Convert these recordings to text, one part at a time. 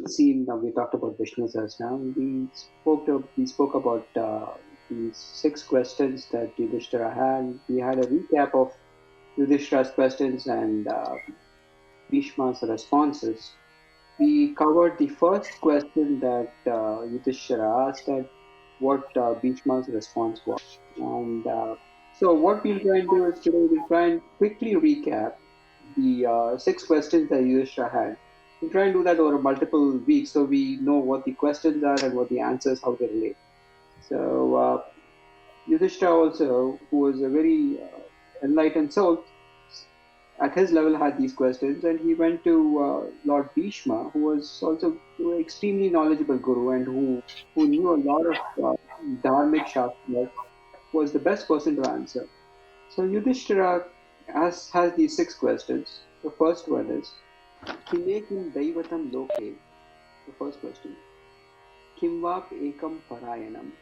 seen, we talked about Vishnu Sahasranam. We spoke about the six questions that Yudhishthira had. We had a recap of Yudhishthira's questions and Bhishma's responses. We covered the first question that Yudhishthira asked, and what Bhishma's response was. And so, what we'll try and do is today we'll try and quickly recap the six questions that Yudhishthira had. We'll try and do that over multiple weeks so we know what the questions are and what the answers, how they relate. So, Yudhishthira also, who was a very enlightened soul, at his level had these questions, and he went to Lord Bhishma, who was also an extremely knowledgeable guru and who knew a lot of dharmic shastras, was the best person to answer. So Yudhishthira has these six questions. The first one is, Kimekim Daivatam Loke? The first question. Kim Vap Ekam Parayanam?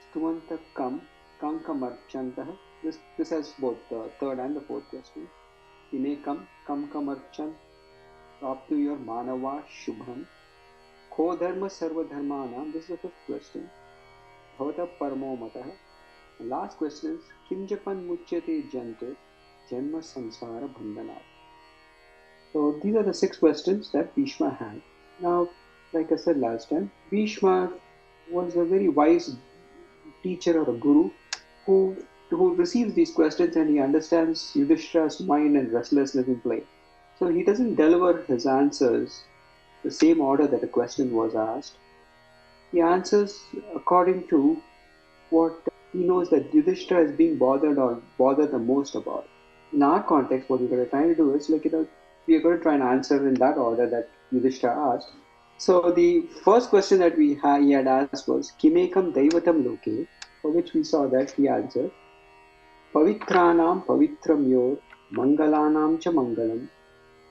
Stuvanta Kam Kankamarchantah? This has both the third and the fourth question. Kinekam Kamkamarchan Praptu Your Manava Shubham. Ko Dharma Sarva Dharmanam? This is the fifth question. Bhavata Paramo Matah. The last question is, Kim Japan Muchyate Jantu Janma Samsara Bandhanat? So these are the six questions that Bhishma had. Now, like I said last time, Bhishma was a very wise teacher or a guru who receives these questions and he understands Yudhishthira's mind and restlessness in play. So he doesn't deliver his answers the same order that a question was asked. He answers according to what he knows that Yudhishthira is being bothered or bothered the most about. In our context, what we're trying to do is we are going to try and answer in that order that Yudhishthira asked. So the first question that he had asked was Kimekam Daivatam Loke, for which we saw that he answered Pavitranam Pavitram Yor Mangalanam Cha Mangalam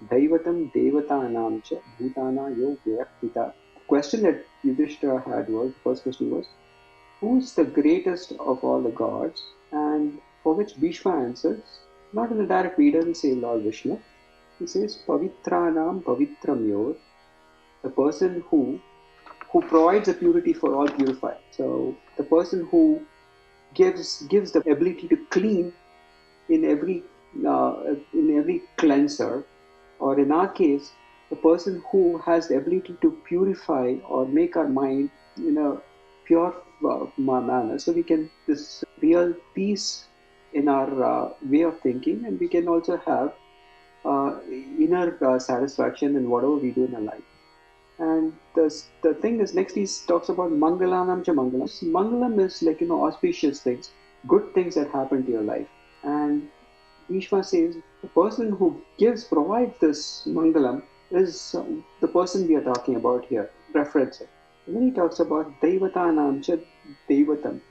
Daivatam Devatanam Cha Bhutana Yo Vyaktita. The question that Yudhishthira had was, the first question was, who's the greatest of all the gods? And for which Bhishma answers, not in the direct way, he doesn't say Lord Vishnu. He says Pavitranam Pavitram Yor, the person who provides a purity for all purified. So the person who gives the ability to clean in every cleanser, or in our case, the person who has the ability to purify or make our mind in a pure manner, so we can this real peace in our way of thinking, and we can also have inner satisfaction in whatever we do in our life. And the thing is, next he talks about Mangalanam Cha Mangalam. Mangalam is auspicious things, good things that happen to your life. And Bhishma says the person who provides this Mangalam is the person we are talking about here, reference it. And then he talks about Devatanam Cha Devatam.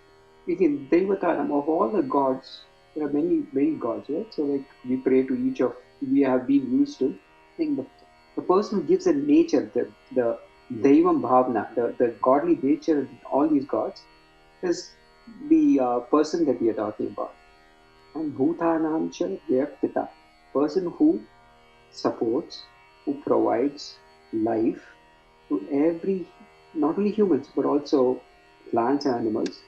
Again, Devatanam, of all the gods, there are many, many gods, right? So like we pray to each of, we have been used to. I think the person who gives a nature, the Daivam Bhavana, the godly nature of all these gods, is the person that we are talking about. And Bhutanam Cha Vyaktita, person who supports, who provides life to every, not only humans, but also plants and animals.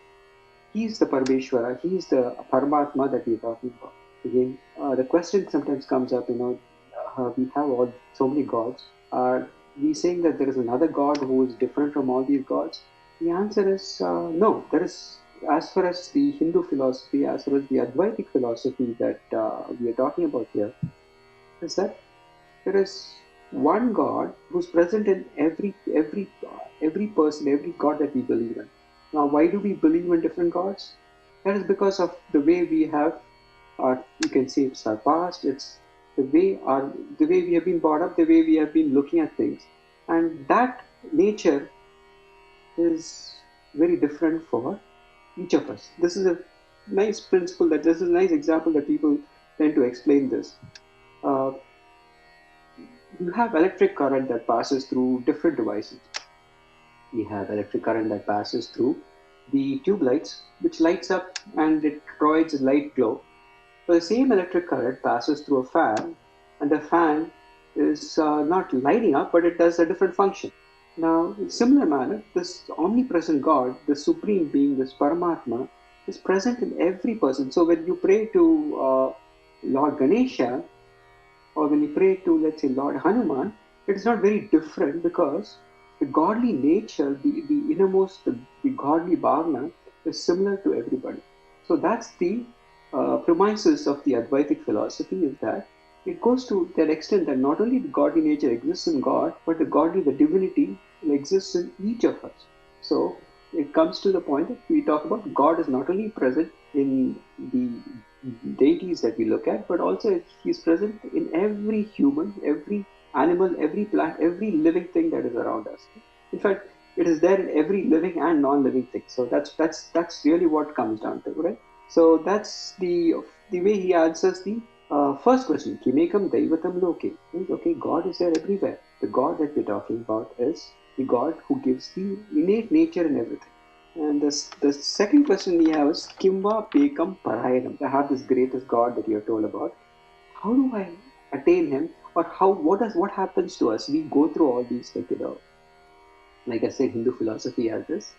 He's the Parmeshwara, he's the Paramatma that we're talking about. Again, the question sometimes comes up, we have so many gods. Are we saying that there is another God who is different from all these gods? The answer is no. There is, as far as the Hindu philosophy, as far as the Advaitic philosophy that we are talking about here, is that there is one God who's present in every person, every God that we believe in. Now, why do we believe in different gods? That is because of the way we have, you can say it's our past, it's the way we have been brought up, the way we have been looking at things, and that nature is very different for each of us. This is a nice principle, this is a nice example that people tend to explain this. You have electric current that passes through different devices. We have electric current that passes through the tube lights, which lights up and it provides a light glow. So the same electric current passes through a fan, and the fan is not lighting up, but it does a different function. Now, in similar manner, this omnipresent God, the supreme being, this Paramatma, is present in every person. So when you pray to Lord Ganesha, or when you pray to, let's say, Lord Hanuman, it is not very different because the godly nature, the innermost, the godly bhavana is similar to everybody. So that's the premises of the Advaitic philosophy, is that it goes to that extent that not only the godly nature exists in God, but the divinity exists in each of us. So it comes to the point that we talk about God is not only present in the deities that we look at, but also he's present in every human, every animal, every plant, every living thing that is around us. In fact, it is there in every living and non-living thing. So that's really what comes down to, right? So that's the way he answers the first question. Kimekam Daivatam Loke. Okay, God is there everywhere. The God that we're talking about is the God who gives the innate nature in everything. And the second question we have is Kimva Pekam Parayanam. I have this greatest God that you're told about. How do I attain him? Or what happens to us? We go through all these, like I said, Hindu philosophy has this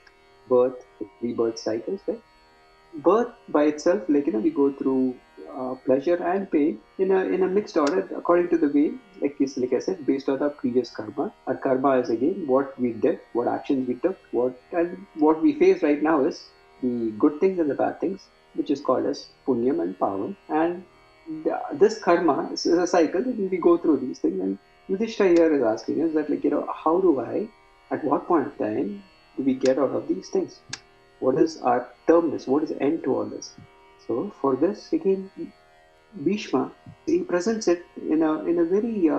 birth, rebirth cycles, right? Birth by itself, we go through pleasure and pain in a mixed order according to the way, like I said, based on our previous karma. Our karma is again what we did, what actions we took, what we face right now is the good things and the bad things, which is called as punyam and pavam. And this karma is a cycle that we go through these things. And Yudhishthira here is asking us that, how do I, at what point of time do we get out of these things? What is our terminus? What is the end to all this? So for this, again, Bhishma, he presents it in a very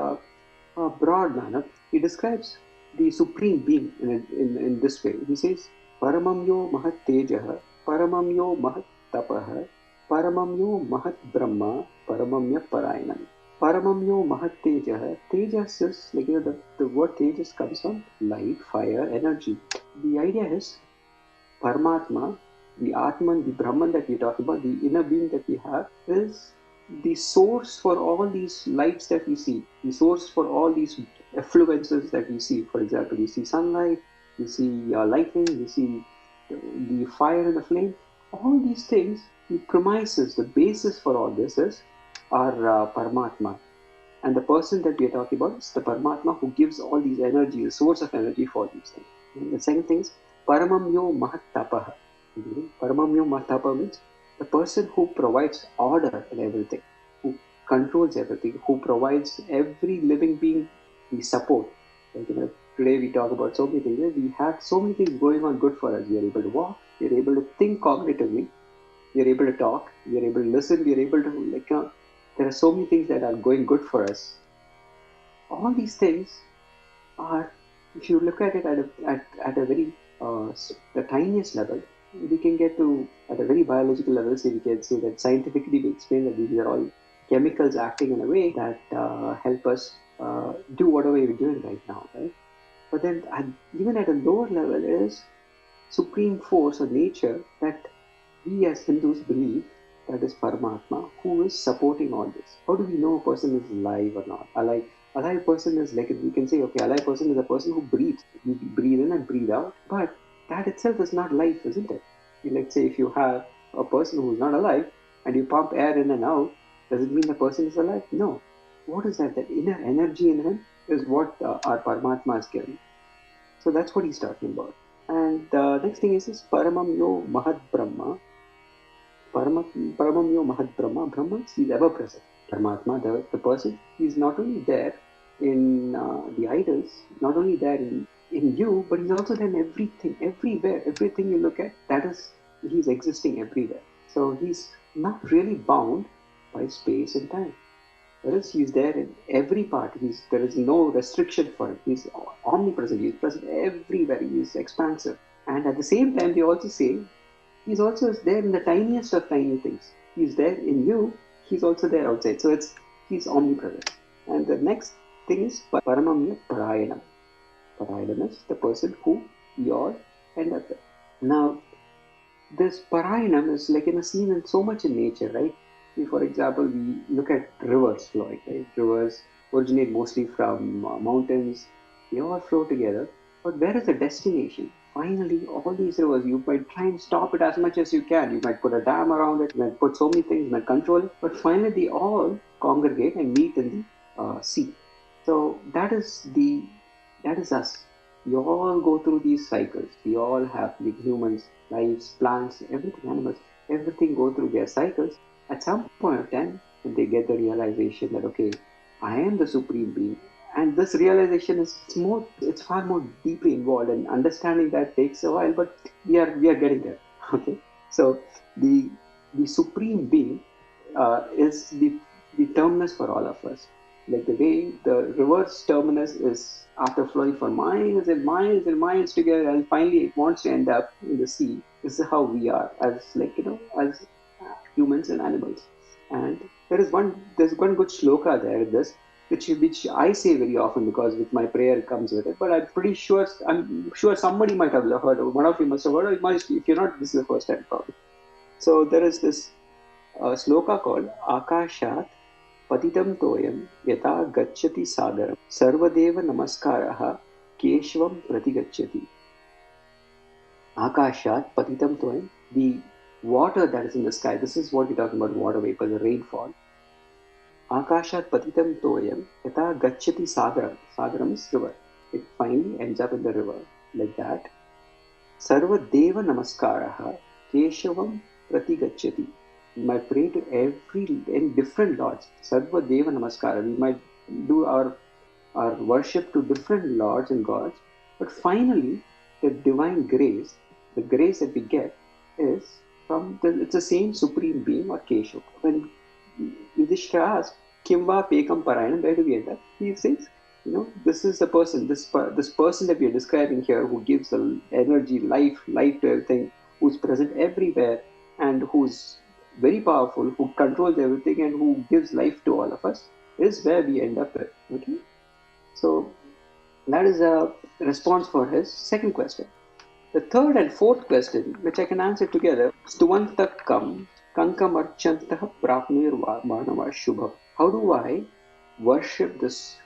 broad manner. He describes the supreme being in this way. He says, Paramamyo Mahat Tejaha, Paramamyo Mahat Tapaha, Paramamyo Mahat Brahma, Paramamya Parayanam. Paramamyo Mahat Tejaha. Tejas is, the word Tejas comes from light, fire, energy. The idea is Paramatma, the Atman, the Brahman that we talk about, the inner being that we have, is the source for all these lights that we see, the source for all these effluences that we see. For example, we see sunlight, we see lightning, we see the fire and the flame. All these things, the premises, the basis for all this is our Paramatma. And the person that we are talking about is the Paramatma who gives all these energy, the source of energy for these things. And the second thing is Paramamyo Mahatapaha. Paramamyo Mahatapaha means the person who provides order in everything, who controls everything, who provides every living being the support. Today we talk about so many things. We have so many things going on good for us. We are able to walk, we are able to think cognitively, we are able to talk, we are able to listen, we are able to, there are so many things that are going good for us. All these things are, if you look at it at a very the tiniest level, we can get to, at a very biological level, say we can say that scientifically we explain that these are all chemicals acting in a way that help us do whatever we're doing right now, right? But then even at a lower level is supreme force or nature that we as Hindus believe, that is Paramatma, who is supporting all this. How do we know a person is alive or not? Alive person is, like, we can say, okay, alive person is a person who breathes. You breathe in and breathe out. But that itself is not life, isn't it? Let's say if you have a person who's not alive and you pump air in and out, does it mean the person is alive? No. What is that? That inner energy in him is what our Paramatma is giving. So that's what he's talking about. And the next thing is Paramamyo Mahat Brahma. Paramamyo Mahat Brahma. Brahma, he's ever present. Paramatma, the person, he's not only there in the idols, not only there in you, but he's also there in everything, everywhere. Everything you look at, he's existing everywhere. So he's not really bound by space and time. Whereas he's there in every part. There is no restriction for him. He's omnipresent. He's present everywhere. He's expansive. And at the same time, they also say he's also there in the tiniest of tiny things. He's there in you. He's also there outside. So he's omnipresent. And the next thing is Paramamya Parayanam. Parayanam is the person who we all end up with. Now, this Parayanam is seen in so much in nature, right? For example, we look at rivers flowing, right? Rivers originate mostly from mountains. They all flow together. But where is the destination? Finally, all these rivers, you might try and stop it as much as you can. You might put a dam around it, you might put so many things, you might control it. But finally, they all congregate and meet in the sea. So that is us. We all go through these cycles. We all have, like humans, lives, plants, everything, animals, everything go through their cycles. At some point of time, when they get the realization that okay, I am the supreme being, and this realization is it's far more deeply involved, and understanding that takes a while, but we are getting there. Okay, so the the supreme being is the terminus for all of us. Like the way the river's terminus is after flowing for miles and miles and miles together, and finally it wants to end up in the sea. This is how we are as as humans and animals. And there's one good shloka there in this, which I say very often because with my prayer it comes with it. But I'm sure somebody might have heard, or one of you must have heard, or if you're not, this is the first time probably. So there is this sloka called Akashat Patitam Toyam Yata Gacchati Sagaram Sarvadeva Namaskaraha Keshvam Pratigacchati. Akashat Patitam Toyam, the water that is in the sky. This is what we're talking about, water vapor, the rainfall. Akashat Patitam Toyam Yata Gacchati Sagaram. Sagaram is river. It finally ends up in the river like that. Sarvadeva Namaskaraha Keshavam Pratigacchati. We might pray to in different lords. Sarva Deva Namaskara. We might do our worship to different lords and gods. But finally, the divine grace, the grace that we get is it's the same supreme being or Keshav. When Yudhishthira asks, Kimva Pekam Parayanam, where do we end up? He says, this is the person, this person that we are describing here who gives the energy, life to everything, who's present everywhere, and who's very powerful, who controls everything, and who gives life to all of us, is where we end up with. Okay? So that is a response for his second question. The third and fourth question, which I can answer together, Stuvantakam Kankamarchantah Prapnir Manava Shubha. How do I worship this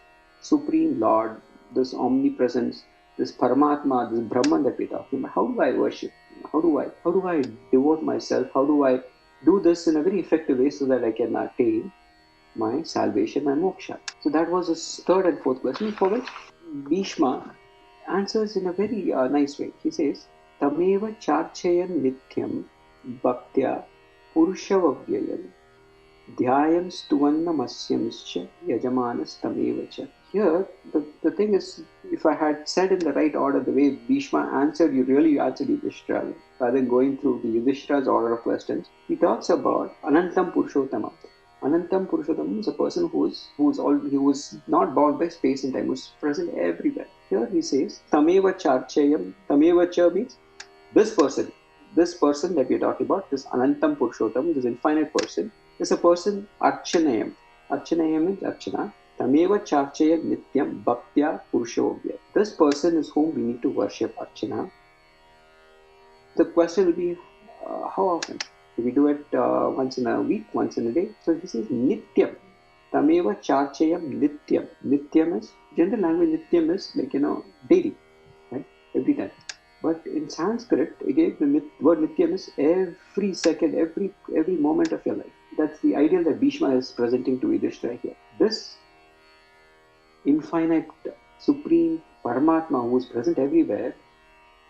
Supreme Lord, this omnipresence, this Paramatma, this Brahman that we're talking about? How do I worship? How do I devote myself? How do I do this in a very effective way so that I can attain my salvation and moksha? So that was his third and fourth question, for which Bhishma answers in a very nice way. He says, Tameva charchayan nityam bhaktya purushavavyayam dhyayam stuvannamasyamscha yajamanas tameva cha. Here, the thing is, if I had said in the right order, the way Bhishma answered, you really answered Yudhishthira, rather than going through the Yudhishthira's order of questions. He talks about Anantam Purushottamam. Anantam Purushottamam is a person who was not bound by space and time, who is present everywhere. Here he says, Tameva Charchayam. Tameva Cha means this person that we are talking about, this Anantam Purushottam, this infinite person, is a person Archanayam. Archanayam means Archana. Tameva Charchayam Nityam Bhaktya Purushovya. This person is whom we need to worship, Archana. The question will be, how often? Do we do it once in a week, once in a day? So this is Nityam. Tameva Charchayam Nityam. Nityam is, general language, Nityam is like, daily, right? Every time. But in Sanskrit, again, the word Nityam is every second, every moment of your life. That's the ideal that Bhishma is presenting to Yudhishthira here. This infinite, supreme Paramatma who is present everywhere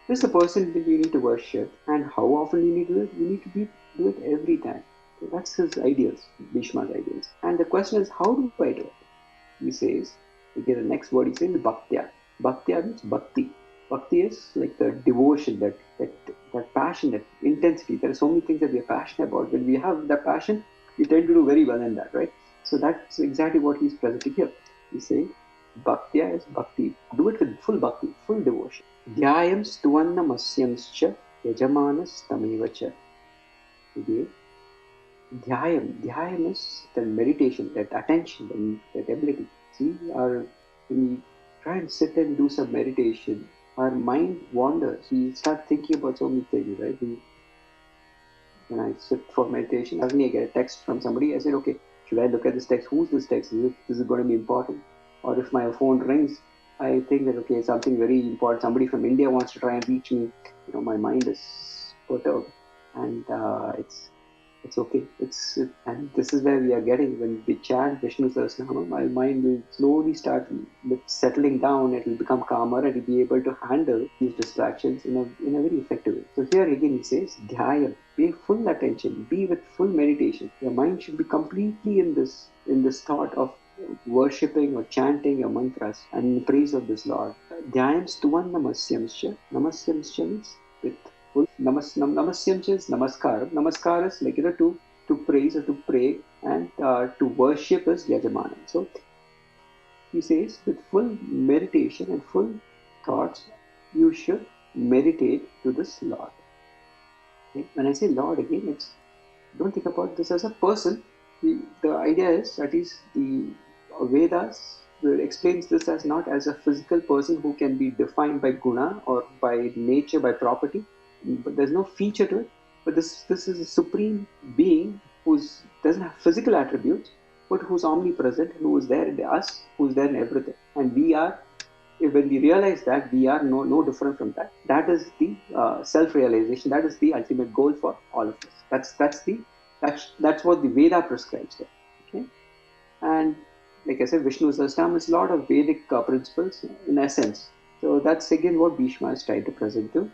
is the person that you need to worship. And how often you need to do it? You need to do it every time. So that's his ideals, Bhishma's ideals. And the question is, how do I do it? He says, again, the next word he says, Bhaktya. Bhaktya means Bhakti. Bhakti is like the devotion, that passion, that intensity. There are so many things that we are passionate about. When we have that passion, we tend to do very well in that, right? So that's exactly what he's presenting here. He's saying, Bhaktya is Bhakti. Do it with full Bhakti, full devotion. Dhyayam stuvannamasyamscha yajamanas tamevacha. Again, Dhyayam is the meditation, that attention, that ability. See, when we try and sit and do some meditation, our mind wanders. We start thinking about so many things, right? When I sit for meditation, suddenly I get a text from somebody. I said, okay, should I look at this text? Who's this text? Is it going to be important? Or if my phone rings, I think that, okay, something very important, somebody from India wants to try and reach me, my mind is perturbed. And it's okay. And this is where we are getting, when we chant Vishnu Sahasranama, my mind will slowly start settling down. It will become calmer. It will be able to handle these distractions in a very effective way. So here again he says, Dhyayam, pay full attention, be with full meditation. Your mind should be completely in this thought of worshipping or chanting your mantras and in praise of this Lord. Dhyayam stuvan namasyamsya. Namasyamsya means with Namasyam is namaskar. Namaskar is like to praise or to pray, and to worship is yajamana. So he says, with full meditation and full thoughts, you should meditate to this Lord. Okay? When I say Lord again, don't think about this as a person. The idea is that is the Vedas explains this as not as a physical person who can be defined by guna or by nature, by property, but there's no feature to it. But this is a supreme being who doesn't have physical attributes, but who's omnipresent, who is there in us, who's there in everything. And we are, when we realize that, we are no different from that. That is the self-realization. That is the ultimate goal for all of us. That's what the Veda prescribes there. Okay, and like I said, Vishnu Sahasranam is a lot of Vedic principles in essence. So that's again what Bhishma is trying to present to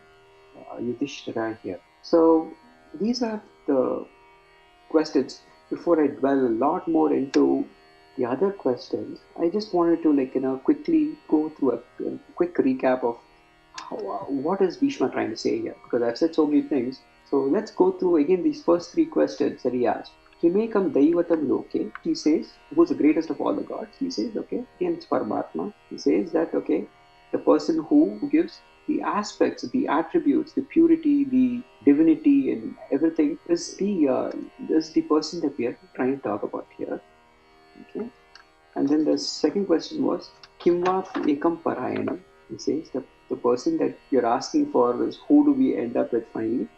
Yudhishthira here. So these are the questions. Before I dwell a lot more into the other questions, I just wanted to quickly go through a quick recap of what is Bhishma trying to say here, because I've said so many things. So let's go through again these first three questions that he asked. Kimekam Daivatam Loke, he says, who's the greatest of all the gods? He says, okay, again it's Paramatma. He says that, okay, the person who gives the aspects, the attributes, the purity, the divinity, and everything is the person that we are trying to talk about here. Okay, and then the second question was Kimva Ekam Parayanam. He says the person that you're asking for is who do we end up with finally?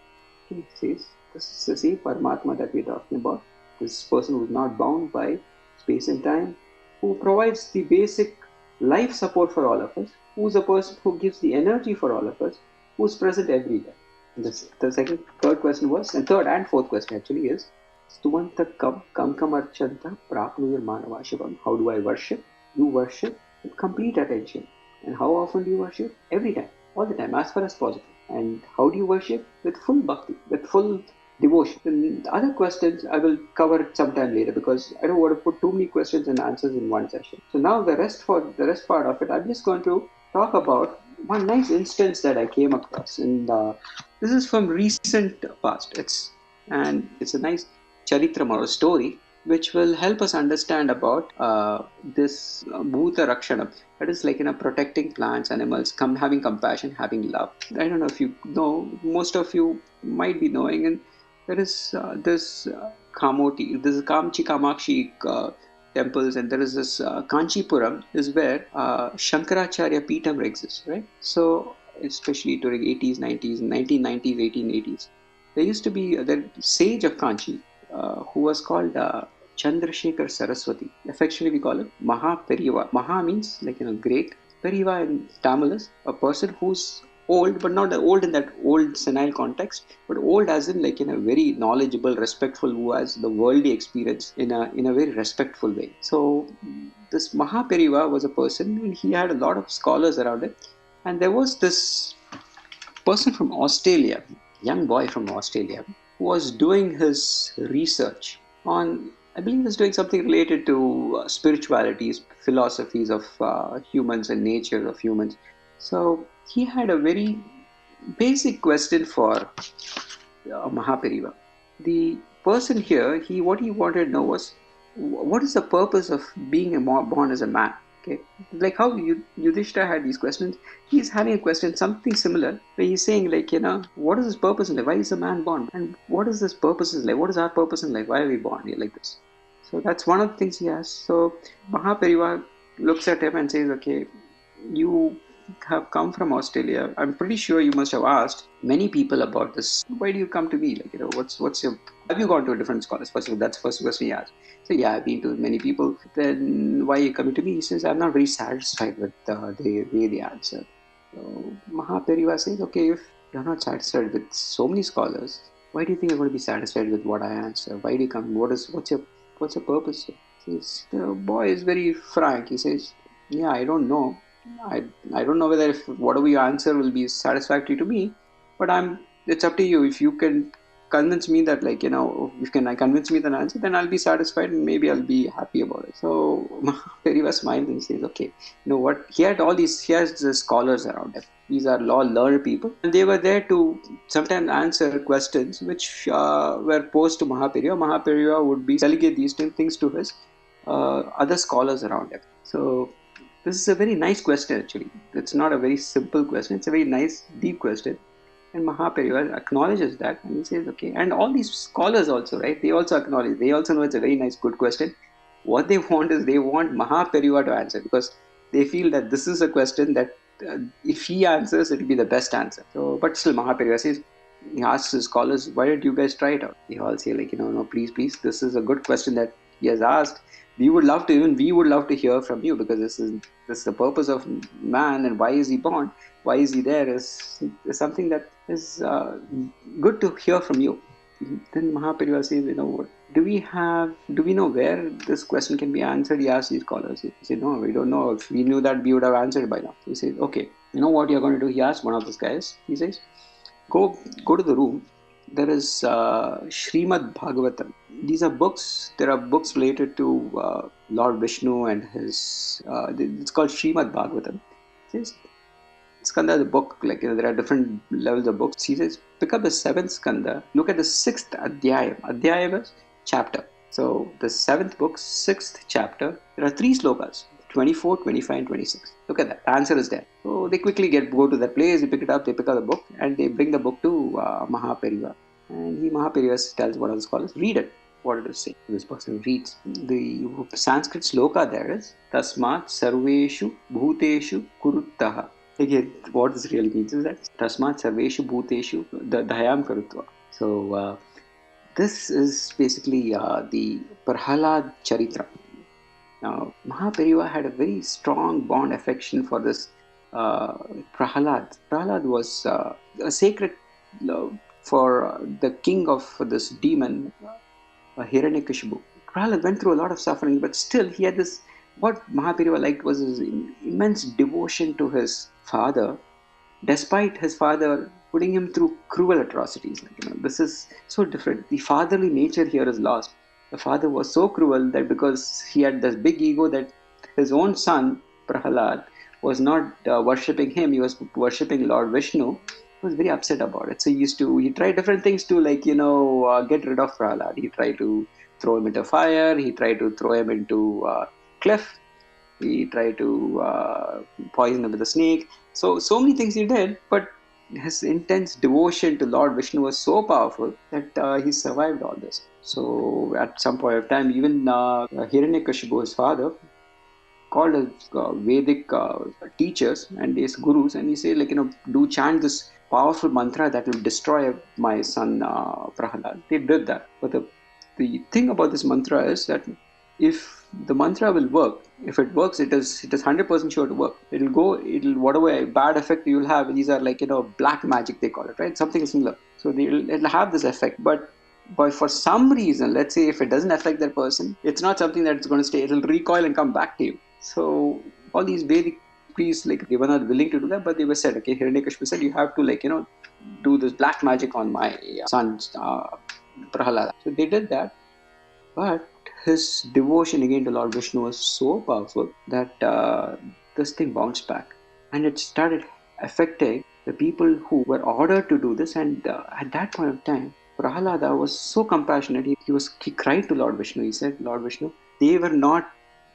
He says this is the same Paramatma that we're talking about. This person who is not bound by space and time, who provides the basic life support for all of us, who's a person who gives the energy for all of us, who's present everywhere. Third question was, and third and fourth question actually is, Stuvanta kam archanta prapnuyar manava shivam. How do I worship? You worship with complete attention. And how often do you worship? Every time, all the time, as far as possible. And how do you worship? With full bhakti, with full devotion. And the other questions I will cover sometime later, because I don't want to put too many questions and answers in one session. So now the rest part of it, I'm just going to talk about one nice instance that I came across, and this is from recent past. It's a nice charitram or a story which will help us understand about this Bhuta Rakshanam. That is protecting plants, animals, having compassion, having love. I don't know if you know, most of you might be knowing, and there is this Kamoti, this is Kamchi Kamakshi temples, and there is this Kanchipuram is where Shankaracharya Peetham exists, right? So especially during 80s, 90s, 1990s, 1880s, there used to be the sage of Kanchi, who was called Chandrasekhar Saraswati. Affectionately, we call it Mahaperiva. Maha means great. Periva in Tamil is a person who's old, but not old in that old senile context, but old as in in a very knowledgeable, respectful, who has the worldly experience in a very respectful way. So this Mahaperiva was a person, and he had a lot of scholars around him. And there was this person from Australia, young boy from Australia, who was doing his research on, I believe he was doing something related to spiritualities, philosophies of humans and nature of humans. So he had a very basic question for Mahaperiva. The person here, what he wanted to know was, what is the purpose of being born as a man? Okay, like how Yudhishthira had these questions, he's having a question something similar, where he's saying what is his purpose in life? Why is a man born? And what is this purpose in life? What is our purpose in life? Why are we born here like this? So that's one of the things he asks. So Mahaperiva looks at him and says, okay, you have come from Australia, I'm pretty sure you must have asked many people about this. Why do you come to me? Like, what's your, have you gone to a different scholars? First of all, that's the first question he asked. So yeah, I've been to many people. Then why are you coming to me? He says, I'm not very satisfied with the way they answer. So Mahaperiva says, okay, if you're not satisfied with so many scholars, why do you think you're going to be satisfied with what I answer? Why do you come? What's your purpose? The boy is very frank. He says, yeah, I don't know. I, I don't know whether if whatever you answer will be satisfactory to me, but it's up to you. If you can convince me that, like, if you can convince me that answer, then I'll be satisfied and maybe I'll be happy about it. So Periva smiles and says, okay, you know what? He has the scholars around him. These are all learned people, and they were there to sometimes answer questions which were posed to Mahaperiva. Mahaperiva would be delegate these things to his other scholars around him. So this is a very nice question actually. It's not a very simple question. It's a very nice, deep question. And Mahaperiva acknowledges that and he says, okay. And all these scholars also, right? They also acknowledge, they also know it's a very nice, good question. What they want is they want Mahaperiva to answer because they feel that this is a question that if he answers, it will be the best answer. So, but still Mahaperiva says, he asks his scholars, why don't you guys try it out? They all say like, no, please, this is a good question that he has asked. We would love to hear from you because this is the purpose of man and why is he born? Why is he there is something that is good to hear from you. Then Mahaperiva says, what? Do we know where this question can be answered? He asked these scholars. He said, no, we don't know. If we knew that, we would have answered by now. He says, okay, you know what you're going to do? He asked one of those guys. He says, go to the room. There is Srimad Bhagavatam. These are books. There are books related to Lord Vishnu and his. It's called Srimad Bhagavatam. He says, skanda, the book, like there are different levels of books. He says, pick up the seventh skanda, look at the sixth adhyayam. Adhyayam is chapter. So the seventh book, sixth chapter, there are 3 slokas, 24, 25 and 26. Look at that. The answer is there. So they quickly go to that place, they pick it up, they pick up the book and they bring the book to Mahaperiva. And Mahaperiva tells one of the scholars, read it. What it is saying. This person reads. The Sanskrit sloka there is Tasmat Sarveshu Bhuteshu Kuruttaha. Again, what this really means is that Tasmat Sarveshu Bhuteshu Dayam Karutva. So this is basically the Prahalad Charitra. Now, Mahaperiva had a very strong bond affection for this Prahalad. Prahalad was a sacred for the king of this demon, Hiranyakashipu. Prahalad went through a lot of suffering, but still he had this. What Mahaperiva liked was his immense devotion to his father, despite his father putting him through cruel atrocities. This is so different. The fatherly nature here is lost. The father was so cruel that because he had this big ego that his own son, Prahalad, was not worshipping him, he was worshipping Lord Vishnu. He was very upset about it. So he tried different things to get rid of Prahalad. He tried to throw him into fire, he tried to throw him into cliff, he tried to poison him with a snake. So many things he did, but his intense devotion to Lord Vishnu was so powerful that he survived all this. So at some point of time, even Hiranyakashipu, his father, called his Vedic teachers and his gurus, and he said, do chant this powerful mantra that will destroy my son Prahalad. They did that. But the thing about this mantra is that if the mantra will work, if it works, it is 100% sure to work. It'll whatever bad effect you'll have. These are black magic, they call it, right? Something similar. So it'll have this effect, but for some reason, let's say if it doesn't affect that person, it's not something that's going to stay. It'll recoil and come back to you. So all these Vedic priests, they were not willing to do that, but they were said, okay, Hiranyakashipu said, you have to do this black magic on my son Prahalada. So they did that, but his devotion again to Lord Vishnu was so powerful that this thing bounced back, and it started affecting the people who were ordered to do this. And at that point of time, Prahalada was so compassionate. He cried to Lord Vishnu. He said, Lord Vishnu, they were not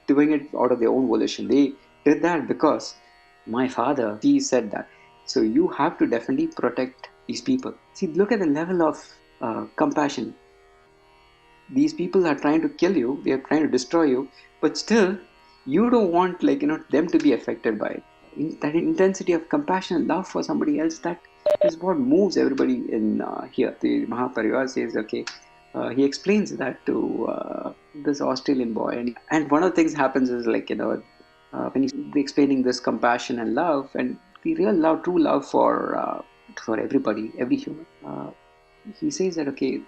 doing it out of their own volition. They did that because my father, he said that. So you have to definitely protect these people. See, look at the level of compassion. These people are trying to kill you. They are trying to destroy you, but still, you don't want them to be affected by it. that intensity of compassion and love for somebody else, that is what moves everybody in here. The Mahaparivar says, okay, he explains that to this Australian boy, and one of the things happens is like, when he's explaining this compassion and love, and the real love, true love for everybody, every human. He says that, okay,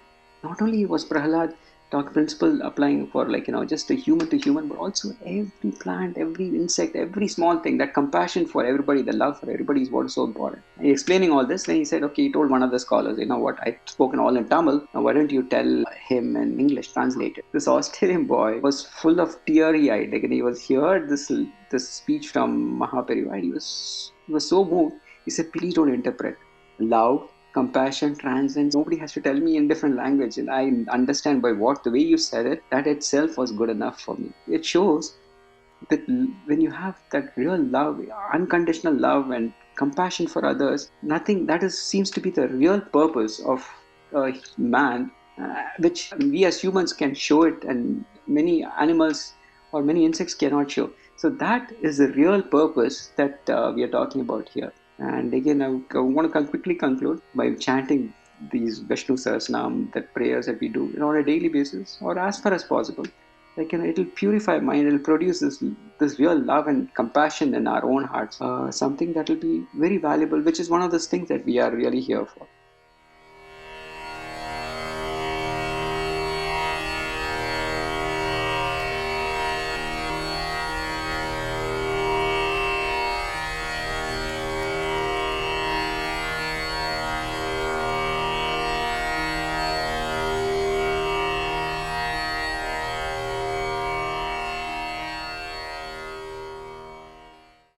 not only was Prahalad talk principle applying for, like, just a human to human, but also every plant, every insect, every small thing. That compassion for everybody, the love for everybody is what is so important. And explaining all this, then he said, okay, he told one of the scholars, you know what, I've spoken all in Tamil, now why don't you tell him in English, translated. This Australian boy was full of teary eyed, like, and he heard this speech from Mahaparivar. He was so moved. He said, please don't interpret. Love, compassion transcends. Nobody has to tell me in different language, and I understand by the way you said it, that itself was good enough for me. It shows that when you have that real love, unconditional love and compassion for others, nothing that is seems to be the real purpose of man, which we as humans can show it, and many animals or many insects cannot show. So that is the real purpose that we are talking about here. And again, I want to quickly conclude by chanting these Vishnu Sahasranam, that prayers that we do on a daily basis, or as far as possible. Like, it'll purify mind. It'll produce this real love and compassion in our own hearts. Something that will be very valuable, which is one of those things that we are really here for.